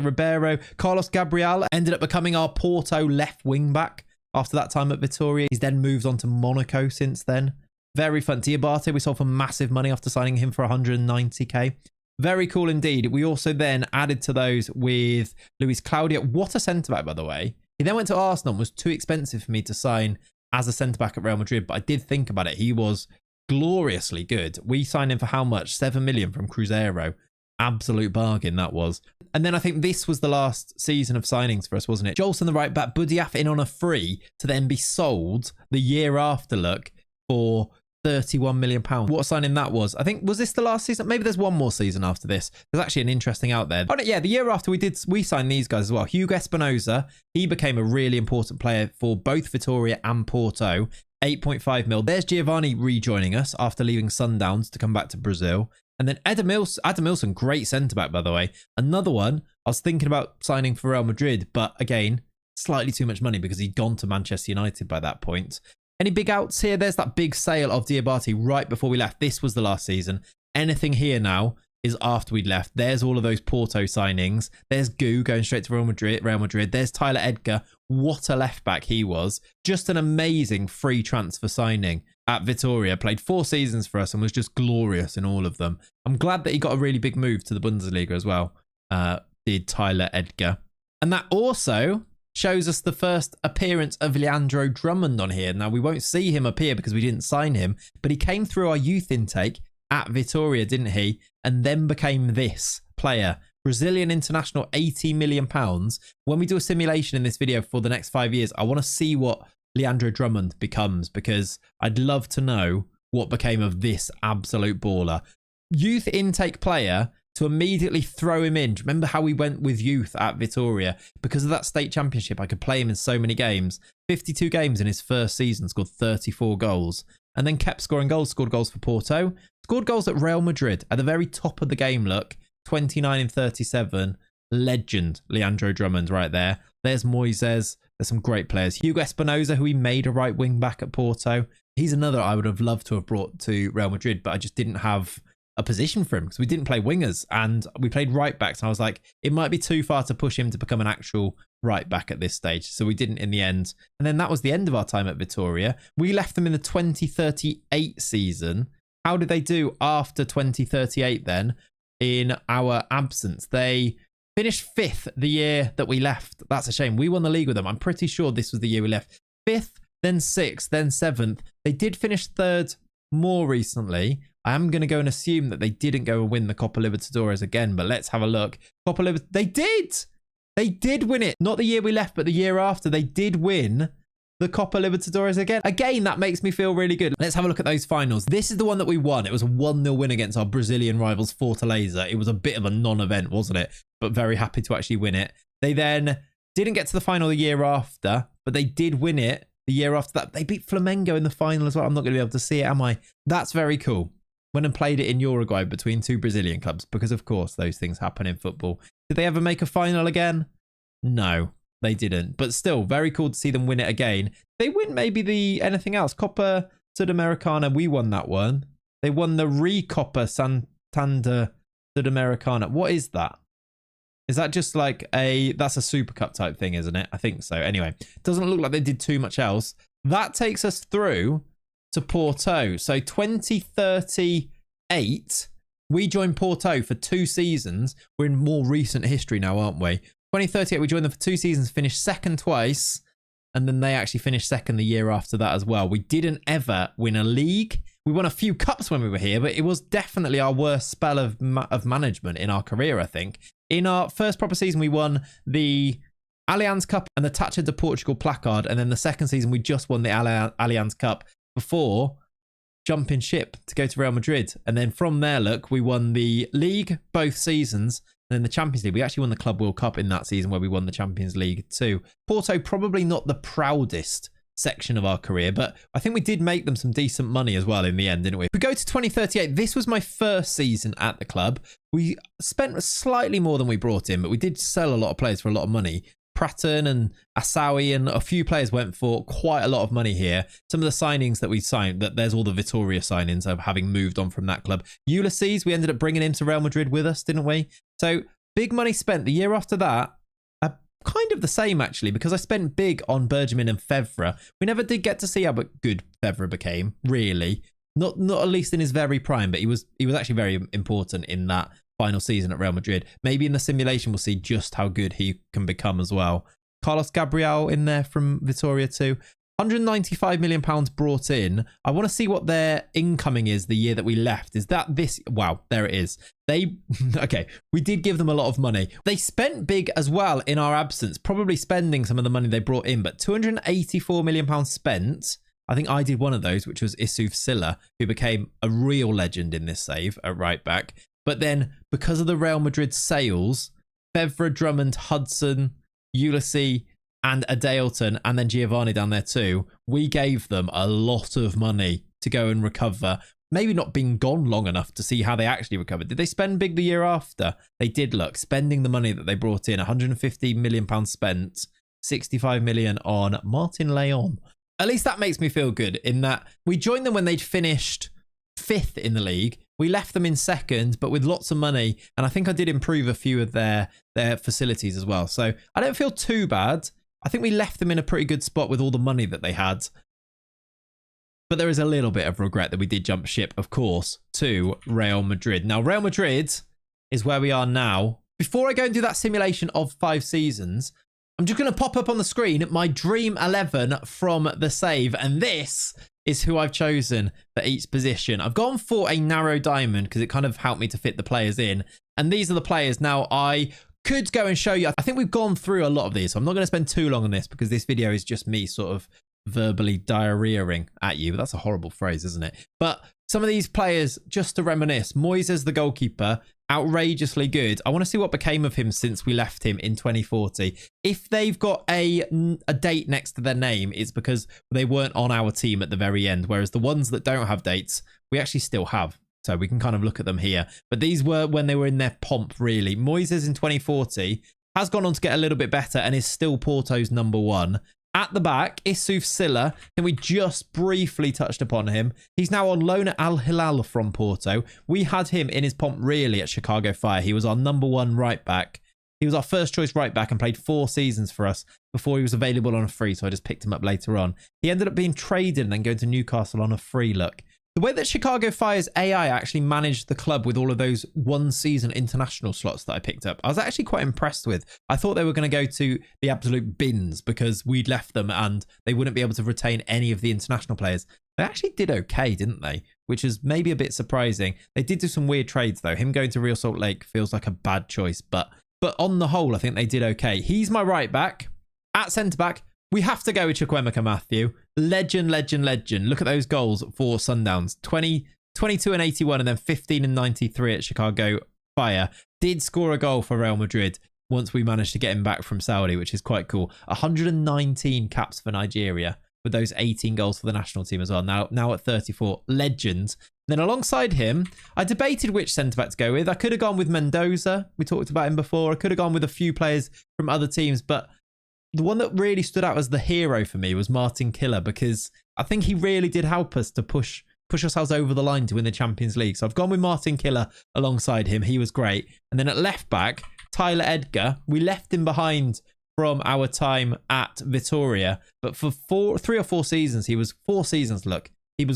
Ribeiro. Carlos Gabriel ended up becoming our Porto left wing back. after that time at Vitória. He's then moved on to Monaco since then. Very fun. Diabate, we sold for massive money after signing him for 190k. Very cool indeed. We also then added to those with Luis Claudio. What a centre-back, by the way. He then went to Arsenal and was too expensive for me to sign as a centre-back at Real Madrid, but I did think about it. He was gloriously good. We signed him for how much? 7 million from Cruzeiro. Absolute bargain that was. And then I think this was the last season of signings for us, wasn't it? Jolson, the right back, Budiaf in on a free to then be sold the year after, look, for £31 million. What a signing that was. I think, was this the last season? Maybe there's one more season after this. There's actually an interesting out there. Oh, yeah, the year after we signed these guys as well. Hugo Espinosa, he became a really important player for both Vitória and Porto. 8.5 mil. There's Giovanni rejoining us after leaving Sundowns to come back to Brazil. And then Adam Milson, great centre-back, by the way. Another one, I was thinking about signing for Real Madrid, but again, slightly too much money because he'd gone to Manchester United by that point. Any big outs here? There's that big sale of Diabate right before we left. This was the last season. Anything here now is after we'd left. There's all of those Porto signings. There's Gu going straight to Real Madrid. There's Tyler Edgar. What a left back he was. Just an amazing free transfer signing at Vitória. Played 4 seasons for us and was just glorious in all of them. I'm glad that he got a really big move to the Bundesliga as well. Did Tyler Edgar. And that also shows us the first appearance of Leandro Drummond on here. Now, we won't see him appear because we didn't sign him, but he came through our youth intake at Vitória, didn't he? And then became this player. Brazilian international, £80 million. When we do a simulation in this video for the next 5 years, I want to see what Leandro Drummond becomes because I'd love to know what became of this absolute baller. Youth intake player to immediately throw him in. Remember how we went with youth at Vitória? Because of that state championship, I could play him in so many games. 52 games in his first season, scored 34 goals. And then kept scoring goals, scored goals for Porto. Scored goals at Real Madrid at the very top of the game, look. 29 in 37. Legend, Leandro Drummond right there. There's Moises. There's some great players. Hugo Espinosa, who we made a right wing back at Porto. He's another I would have loved to have brought to Real Madrid, but I just didn't have a position for him because we didn't play wingers and we played right backs. And I was like, it might be too far to push him to become an actual right back at this stage. So we didn't in the end. And then that was the end of our time at Vitória. We left them in the 2038 season. How did they do after 2038 then in our absence? They finished 5th the year that we left. That's a shame. We won the league with them. I'm pretty sure this was the year we left. 5th, then 6th, then 7th. They did finish 3rd more recently. I am going to go and assume that they didn't go and win the Copa Libertadores again, but let's have a look. Copa Libertadores, they did! They did win it. Not the year we left, but the year after. They did win the Copa Libertadores again. Again, that makes me feel really good. Let's have a look at those finals. This is the one that we won. It was a 1-0 win against our Brazilian rivals, Fortaleza. It was a bit of a non-event, wasn't it? But very happy to actually win it. They then didn't get to the final the year after, but they did win it the year after that. They beat Flamengo in the final as well. I'm not going to be able to see it, am I? That's very cool. Went and played it in Uruguay between 2 Brazilian clubs because, of course, those things happen in football. Did they ever make a final again? No, they didn't. But still, very cool to see them win it again. They win maybe anything else. Copa Sudamericana, we won that one. They won the Recopa Santander Sudamericana. What is that? Is that just like that's a Super Cup type thing, isn't it? I think so. Anyway, doesn't look like they did too much else. That takes us through to Porto. So 2038, we joined Porto for 2 seasons. We're in more recent history now, aren't we? 2038, we joined them for 2 seasons, finished 2nd twice, and then they actually finished 2nd the year after that as well. We didn't ever win a league. We won a few cups when we were here, but it was definitely our worst spell of management in our career, I think. In our first proper season, we won the Allianz Cup and the Taça de Portugal placard, and then the second season, we just won the Allianz Cup before jumping ship to go to Real Madrid. And then from there, look, we won the league both seasons. And then the Champions League, we actually won the Club World Cup in that season where we won the Champions League too. Porto, probably not the proudest section of our career, but I think we did make them some decent money as well in the end, didn't we? If we go to 2038, this was my first season at the club. We spent slightly more than we brought in, but we did sell a lot of players for a lot of money. Pratton and Asawi and a few players went for quite a lot of money here. Some of the signings that we signed, that there's all the Vitória signings of having moved on from that club. Ulysses, we ended up bringing him to Real Madrid with us, didn't we? So big money spent. The year after that, kind of the same actually, because I spent big on Bergman and Fevre. We never did get to see how good Fevre became, really. Not at least in his very prime, but he was actually very important in that final season at Real Madrid. Maybe in the simulation we'll see just how good he can become as well. Carlos Gabriel in there from Vitória too. £195 million brought in. I want to see what their incoming is the year that we left. Is that this? Wow, there it is. Okay, we did give them a lot of money. They spent big as well in our absence, probably spending some of the money they brought in, but £284 million spent. I think I did one of those, which was Issouf Silla, who became a real legend in this save at right back. But then because of the Real Madrid sales, Fevre, Drummond, Hudson, Ulysses, and Adeilton, and then Giovanni down there too, we gave them a lot of money to go and recover. Maybe not being gone long enough to see how they actually recovered. Did they spend big the year after? They did, look, spending the money that they brought in. £150 million spent, 65 million on Martin Leon. At least that makes me feel good in that we joined them when they'd finished 5th in the league. We left them in 2nd, but with lots of money. And I think I did improve a few of their facilities as well. So I don't feel too bad. I think we left them in a pretty good spot with all the money that they had. But there is a little bit of regret that we did jump ship, of course, to Real Madrid. Now, Real Madrid is where we are now. Before I go and do that simulation of 5 seasons, I'm just going to pop up on the screen my dream 11 from the save. And this is who I've chosen for each position. I've gone for a narrow diamond because it kind of helped me to fit the players in. And these are the players. Now, I could go and show you. I think we've gone through a lot of these, so I'm not going to spend too long on this because this video is just me sort of verbally diarrheaing at you. But that's a horrible phrase, isn't it? But some of these players, just to reminisce, Moises, the goalkeeper, outrageously good. I want to see what became of him since we left him in 2040. If they've got a date next to their name, it's because they weren't on our team at the very end, whereas the ones that don't have dates, we actually still have. So we can kind of look at them here. But these were when they were in their pomp, really. Moises in 2040 has gone on to get a little bit better and is still Porto's number 1. At the back, Issouf Silla, and we just briefly touched upon him. He's now on loan at Al Hilal from Porto. We had him in his pomp, really, at Chicago Fire. He was our number 1 right back. He was our first choice right back and played 4 seasons for us before he was available on a free, so I just picked him up later on. He ended up being traded and then going to Newcastle on a free look. The way that Chicago Fire's AI actually managed the club with all of those 1-season international slots that I picked up, I was actually quite impressed with. I thought they were going to go to the absolute bins because we'd left them and they wouldn't be able to retain any of the international players. They actually did okay, didn't they? Which is maybe a bit surprising. They did do some weird trades though. Him going to Real Salt Lake feels like a bad choice, but on the whole, I think they did okay. He's my right back. At centre back, we have to go with Chukwuemeka Matthew. Legend, legend, legend. Look at those goals for Sundowns. 22 and 81 and then 15 and 93 at Chicago Fire. Did score a goal for Real Madrid once we managed to get him back from Saudi, which is quite cool. 119 caps for Nigeria with those 18 goals for the national team as well. Now at 34. Legend. Then alongside him, I debated which centre-back to go with. I could have gone with Mendoza. We talked about him before. I could have gone with a few players from other teams, but the one that really stood out as the hero for me was Martin Killer, because I think he really did help us to push ourselves over the line to win the Champions League. So I've gone with Martin Killer alongside him. He was great. And then at left back, Tyler Edgar. We left him behind from our time at Vitória, but for 3 or 4 seasons, he was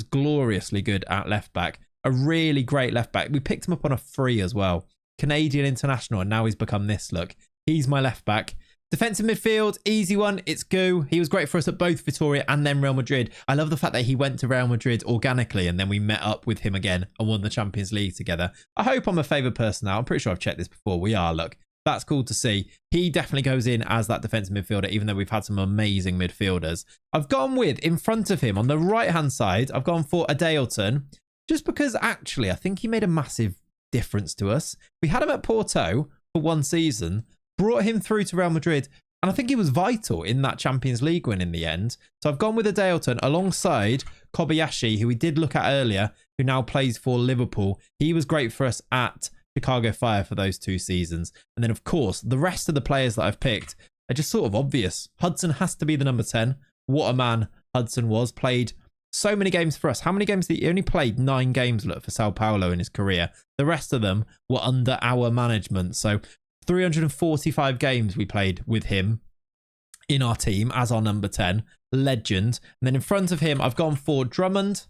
gloriously good at left back. A really great left back. We picked him up on a free as well. Canadian international, and now he's become this. Look, he's my left back. Defensive midfield, easy one. It's Gu. He was great for us at both Vitória and then Real Madrid. I love the fact that he went to Real Madrid organically and then we met up with him again and won the Champions League together. I hope I'm a favoured person now. I'm pretty sure I've checked this before. We are, look. That's cool to see. He definitely goes in as that defensive midfielder, even though we've had some amazing midfielders. I've gone with, in front of him, on the right-hand side, I've gone for Adeilton, just because actually I think he made a massive difference to us. We had him at Porto for 1 season, brought him through to Real Madrid, and I think he was vital in that Champions League win in the end. So I've gone with Adeilton alongside Kobayashi, who we did look at earlier, who now plays for Liverpool. He was great for us at Chicago Fire for those 2 seasons. And then, of course, the rest of the players that I've picked are just sort of obvious. Hudson has to be the number 10. What a man Hudson was. Played so many games for us. How many games did he only played? 9 games, look, for Sao Paulo in his career. The rest of them were under our management. So 345 games we played with him in our team as our number 10. Legend. And then in front of him, I've gone for Drummond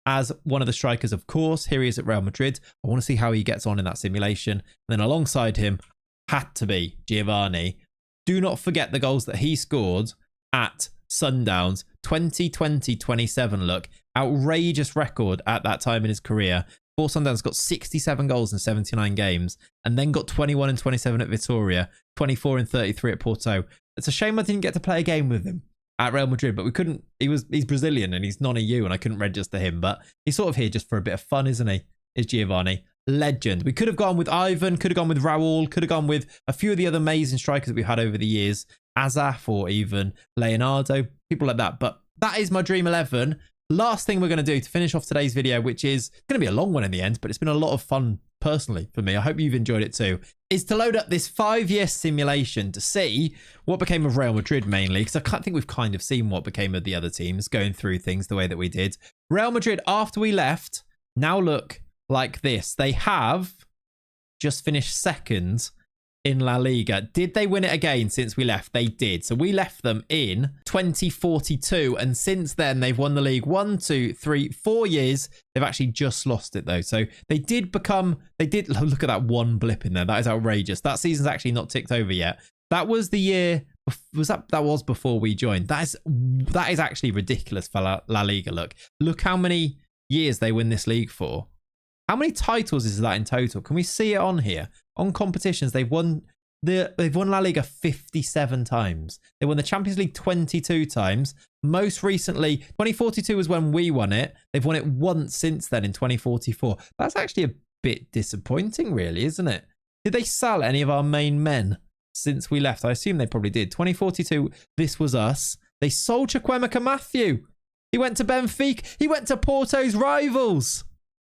as one of the strikers, of course. Here he is at Real Madrid. I want to see how he gets on in that simulation. And then alongside him had to be Giovanni. Do not forget the goals that he scored at Sundowns. 2020-27 look. Outrageous record at that time in his career. For Sundowns, got 67 goals in 79 games, and then got 21 and 27 at Vitória, 24 and 33 at Porto. It's a shame I didn't get to play a game with him at Real Madrid, but we couldn't. He's Brazilian and he's non-EU, and I couldn't register him. But he's sort of here just for a bit of fun, isn't he? Is Giovanni. Legend. We could have gone with Ivan, could have gone with Raul, could have gone with a few of the other amazing strikers that we've had over the years, Azaf or even Leonardo, people like that. But that is my Dream 11. Last thing we're going to do to finish off today's video, which is going to be a long one in the end, but it's been a lot of fun personally for me. I hope you've enjoyed it too, is to load up this 5-year simulation to see what became of Real Madrid mainly, because I think we've kind of seen what became of the other teams going through things the way that we did. Real Madrid, after we left, now look like this. They have just finished second in La Liga. Did they win it again since we left? They did. So we left them in 2042, and since then they've won the league 1, 2, 3, 4 years. They've actually just lost it though. So they did look at that one blip in there. That is outrageous. That season's actually not ticked over yet. That was the year, that was before we joined. That is actually ridiculous for La Liga. Look how many years they win this league for. How many titles is that in total? Can we see it on here? On competitions, they've won La Liga 57 times. They won the Champions League 22 times. Most recently, 2042 was when we won it. They've won it once since then in 2044. That's actually a bit disappointing, really, isn't it? Did they sell any of our main men since we left? I assume they probably did. 2042, this was us. They sold Chukwuemeka Matthew. He went to Benfica. He went to Porto's rivals.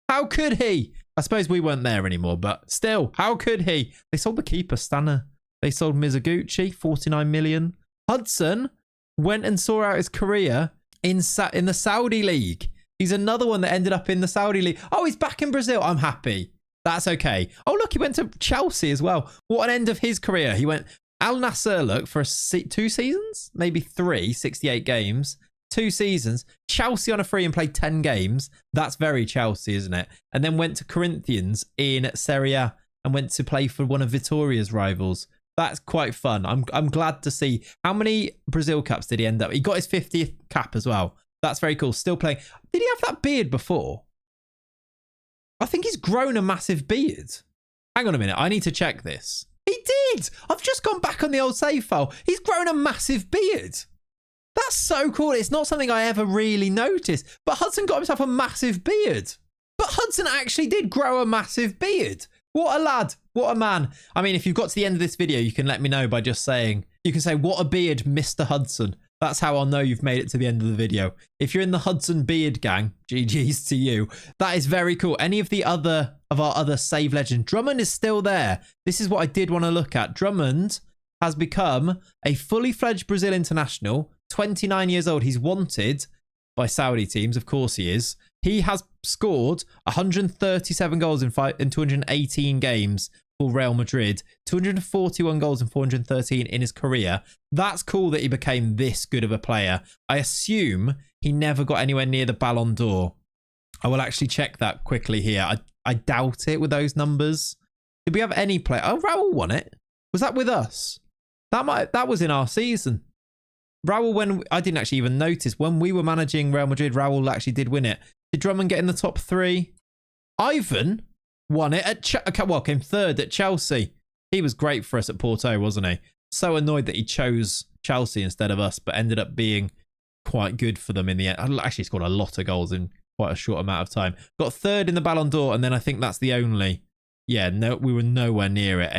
How could he? I suppose we weren't there anymore, but still, how could he? They sold the keeper, Stanner. They sold Mizoguchi, 49 million. Hudson went and saw out his career in the Saudi League. He's another one that ended up in the Saudi League. Oh, he's back in Brazil. I'm happy. That's okay. Oh, look, he went to Chelsea as well. What an end of his career. He went Al Nassr, look, for 2 seasons? Maybe 3, 68 games. 2 seasons, Chelsea on a free and played 10 games. That's very Chelsea, isn't it? And then went to Corinthians in Serie A and went to play for one of Vitoria's rivals. That's quite fun. I'm glad to see. How many Brazil caps did he end up? He got his 50th cap as well. That's very cool. Still playing. Did he have that beard before? I think he's grown a massive beard. Hang on a minute. I need to check this. He did. I've just gone back on the old save file. He's grown a massive beard. That's so cool. It's not something I ever really noticed. But Hudson got himself a massive beard. But Hudson actually did grow a massive beard. What a lad. What a man. I mean, if you've got to the end of this video, you can let me know by just saying, you can say, what a beard, Mr. Hudson. That's how I'll know you've made it to the end of the video. If you're in the Hudson beard gang, GG's to you. That is very cool. Any of our other save legends, Drummond is still there. This is what I did want to look at. Drummond has become a fully fledged Brazil international. 29 years old. He's wanted by Saudi teams. Of course he is. He has scored 137 goals in 218 games for Real Madrid. 241 goals in 413 in his career. That's cool that he became this good of a player. I assume he never got anywhere near the Ballon d'Or. I will actually check that quickly here. I doubt it with those numbers. Did we have any player? Oh, Raul won it. Was that with us? That was in our season. Raul, when I didn't actually even notice, when we were managing Real Madrid, Raul actually did win it. Did Drummond get in the top 3? Ivan won it at came 3rd at Chelsea. He was great for us at Porto, wasn't he? So annoyed that he chose Chelsea instead of us, but ended up being quite good for them in the end. I actually scored a lot of goals in quite a short amount of time. Got 3rd in the Ballon d'Or, and then I think that's the only. Yeah, no, we were nowhere near it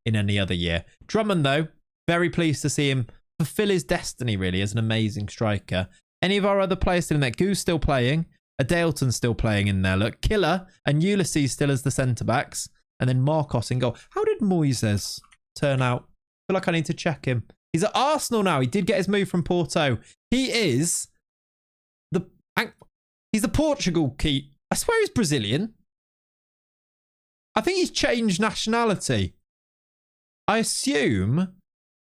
in any other year. Drummond, though, very pleased to see him fulfill his destiny, really, as an amazing striker. Any of our other players still in there? Goo's still playing. Adaleton's still playing in there. Look, Killer and Ulysses still as the centre-backs. And then Marcos in goal. How did Moises turn out? I feel like I need to check him. He's at Arsenal now. He did get his move from Porto. He's the Portugal keeper. I swear he's Brazilian. I think he's changed nationality. I assume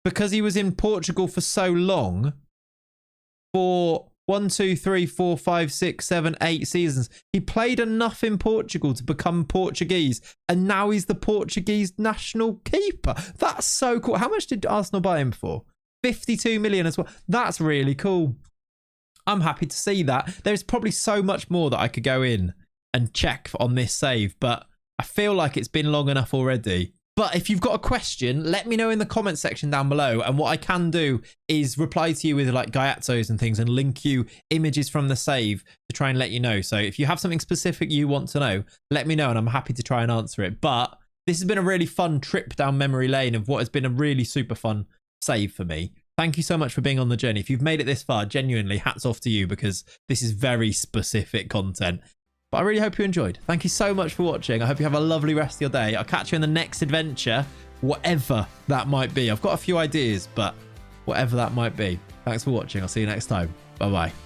because he was in Portugal for so long, for 1, 2, 3, 4, 5, 6, 7, 8 seasons, he played enough in Portugal to become Portuguese, and now he's the Portuguese national keeper. That's so cool. How much did Arsenal buy him for? 52 million as well. That's really cool. I'm happy to see that. There's probably so much more that I could go in and check on this save, but I feel like it's been long enough already. But if you've got a question, let me know in the comment section down below. And what I can do is reply to you with like Gaiatos and things and link you images from the save to try and let you know. So if you have something specific you want to know, let me know and I'm happy to try and answer it. But this has been a really fun trip down memory lane of what has been a really super fun save for me. Thank you so much for being on the journey. If you've made it this far, genuinely hats off to you because this is very specific content. But I really hope you enjoyed. Thank you so much for watching. I hope you have a lovely rest of your day. I'll catch you in the next adventure, whatever that might be. I've got a few ideas, but whatever that might be. Thanks for watching. I'll see you next time. Bye-bye.